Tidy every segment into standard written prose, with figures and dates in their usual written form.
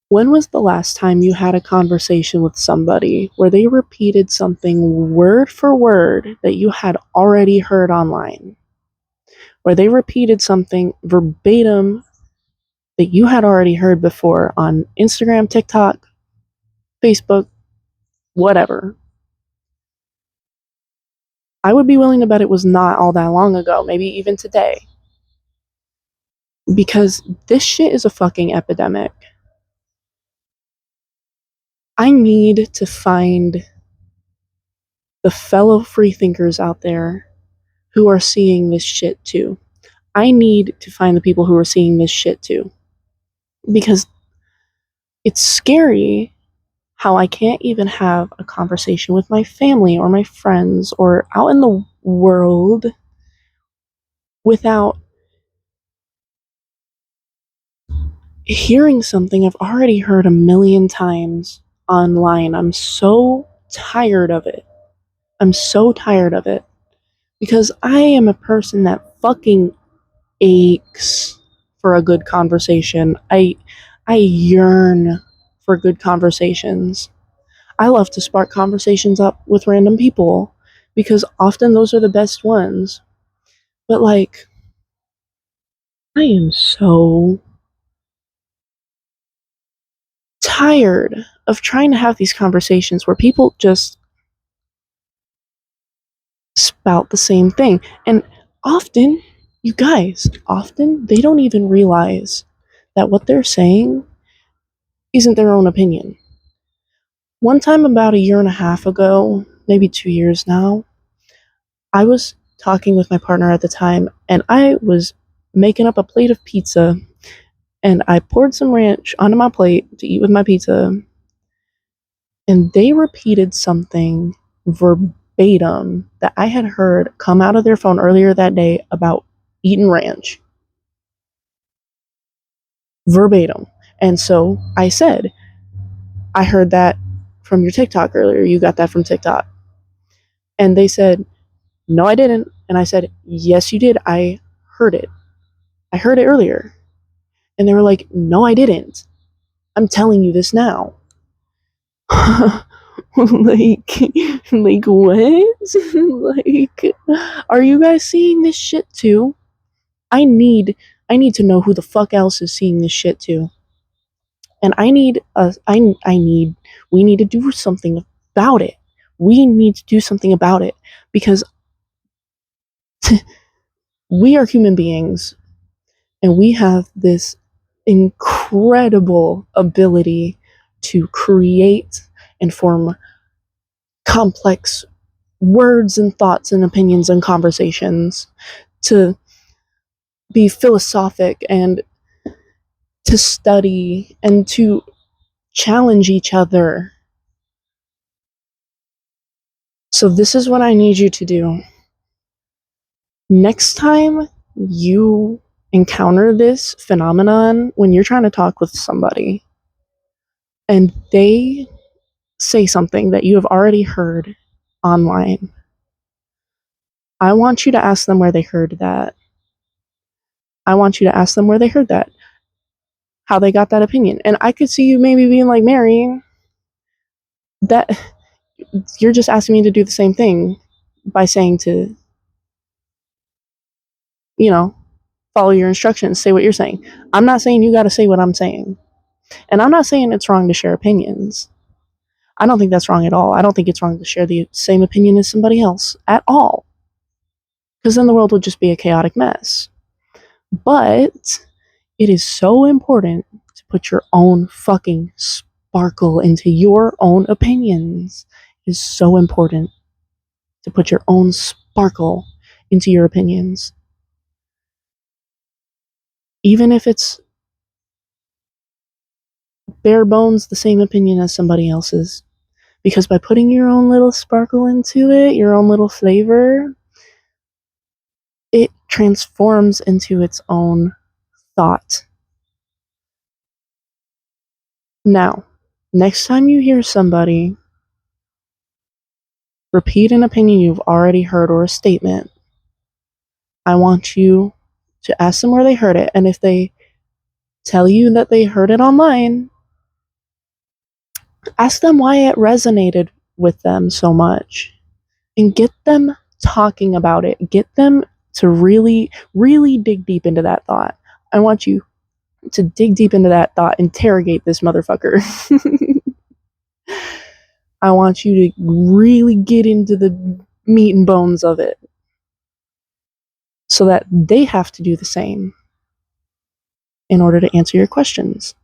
When was the last time you had a conversation with somebody where they repeated something word for word that you had already heard online? Where they repeated something verbatim that you had already heard before on Instagram, TikTok, Facebook, whatever? I would be willing to bet it was not all that long ago, maybe even today. Because this shit is a fucking epidemic. I need to find the fellow freethinkers out there who are seeing this shit too. I need to find the people who are seeing this shit too. Because it's scary how I can't even have a conversation with my family or my friends or out in the world without hearing something I've already heard a million times online. I'm so tired of it. I'm so tired of it. Because I am a person that fucking aches for a good conversation. I yearn for good conversations. I love to spark conversations up with random people because often those are the best ones. But like I am so tired of trying to have these conversations where people just spout the same thing. And often, you guys, often they don't even realize that what they're saying isn't their own opinion. One time, about a year and a half ago, maybe 2 years now, I was talking with my partner at the time and I was making up a plate of pizza and I poured some ranch onto my plate to eat with my pizza. And they repeated something verbatim that I had heard come out of their phone earlier that day about eating ranch. Verbatim. And so I said, I heard that from your TikTok earlier. You got that from TikTok. And they said, no, I didn't. And I said, yes, you did. I heard it. I heard it earlier. And they were like, no, I didn't. I'm telling you this now. like like what? like are you guys seeing this shit too? I need to know who the fuck else is seeing this shit too. And I need we need to do something about it. We need to do something about it because we are human beings and we have this incredible ability to create and form complex words and thoughts and opinions and conversations, to be philosophic and to study and to challenge each other. So, this is what I need you to do. Next time you encounter this phenomenon when you're trying to talk with somebody and they say something that you have already heard online, I want you to ask them where they heard that. I want you to ask them where they heard that, how they got that opinion. And I could see you maybe being like, Mary, that you're just asking me to do the same thing by saying to, you know, follow your instructions, say what you're saying. I'm not saying you got to say what I'm saying. And I'm not saying it's wrong to share opinions. I don't think that's wrong at all. I don't think it's wrong to share the same opinion as somebody else at all. Because then the world would just be a chaotic mess. But it is so important to put your own fucking sparkle into your own opinions. It is so important to put your own sparkle into your opinions. Even if it's bare bones the same opinion as somebody else's. Because by putting your own little sparkle into it, your own little flavor, it transforms into its own thought. Now, next time you hear somebody repeat an opinion you've already heard or a statement, I want you to ask them where they heard it. And if they tell you that they heard it online, Ask them why it resonated with them so much and get them talking about it. Get them to really, really dig deep into that thought. I want you to dig deep into that thought, interrogate this motherfucker. I want you to really get into the meat and bones of it so that they have to do the same in order to answer your questions.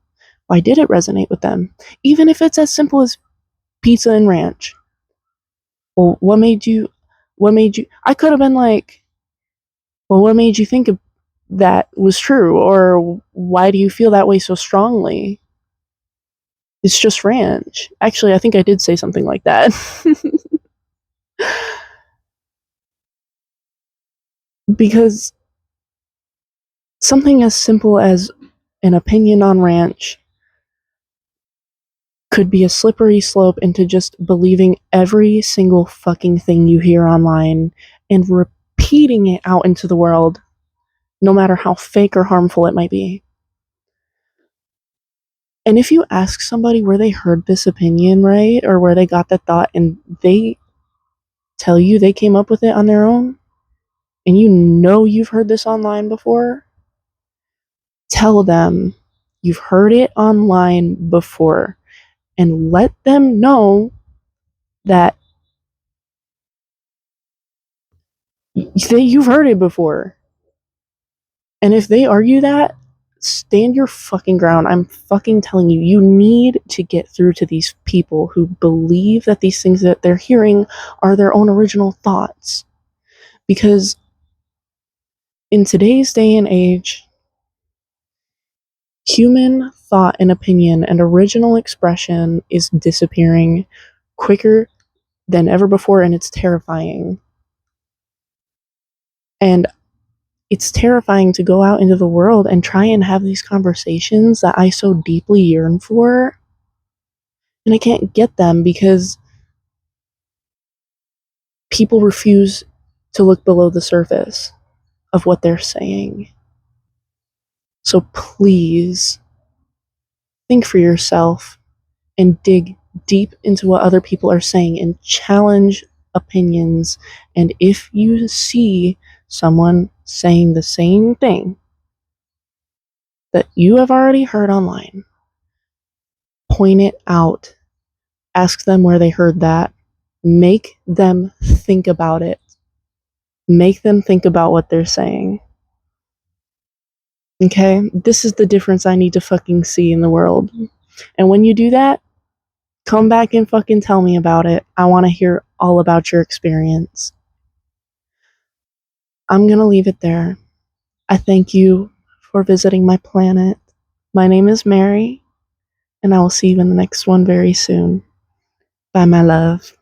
Why did it resonate with them? Even if it's as simple as pizza and ranch. Well, what made you, I could have been like, well, what made you think of that was true? Or why do you feel that way so strongly? It's just ranch. Actually, I think I did say something like that. Because something as simple as an opinion on ranch could be a slippery slope into just believing every single fucking thing you hear online and repeating it out into the world, no matter how fake or harmful it might be. And if you ask somebody where they heard this opinion, right, or where they got that thought, and they tell you they came up with it on their own, and you know you've heard this online before, tell them you've heard it online before and let them know that you've heard it before. And if they argue that, stand your fucking ground. I'm fucking telling you, you need to get through to these people who believe that these things that they're hearing are their own original thoughts. Because in today's day and age, human thought and opinion and original expression is disappearing quicker than ever before, and it's terrifying. And it's terrifying to go out into the world and try and have these conversations that I so deeply yearn for, and I can't get them because people refuse to look below the surface of what they're saying. So please think for yourself and dig deep into what other people are saying and challenge opinions. And if you see someone saying the same thing that you have already heard online, point it out. Ask them where they heard that. Make them think about it. Make them think about what they're saying. Okay? This is the difference I need to fucking see in the world. And when you do that, come back and fucking tell me about it. I want to hear all about your experience. I'm gonna leave it there. I thank you for visiting my planet. My name is Mary, and I will see you in the next one very soon. Bye, my love.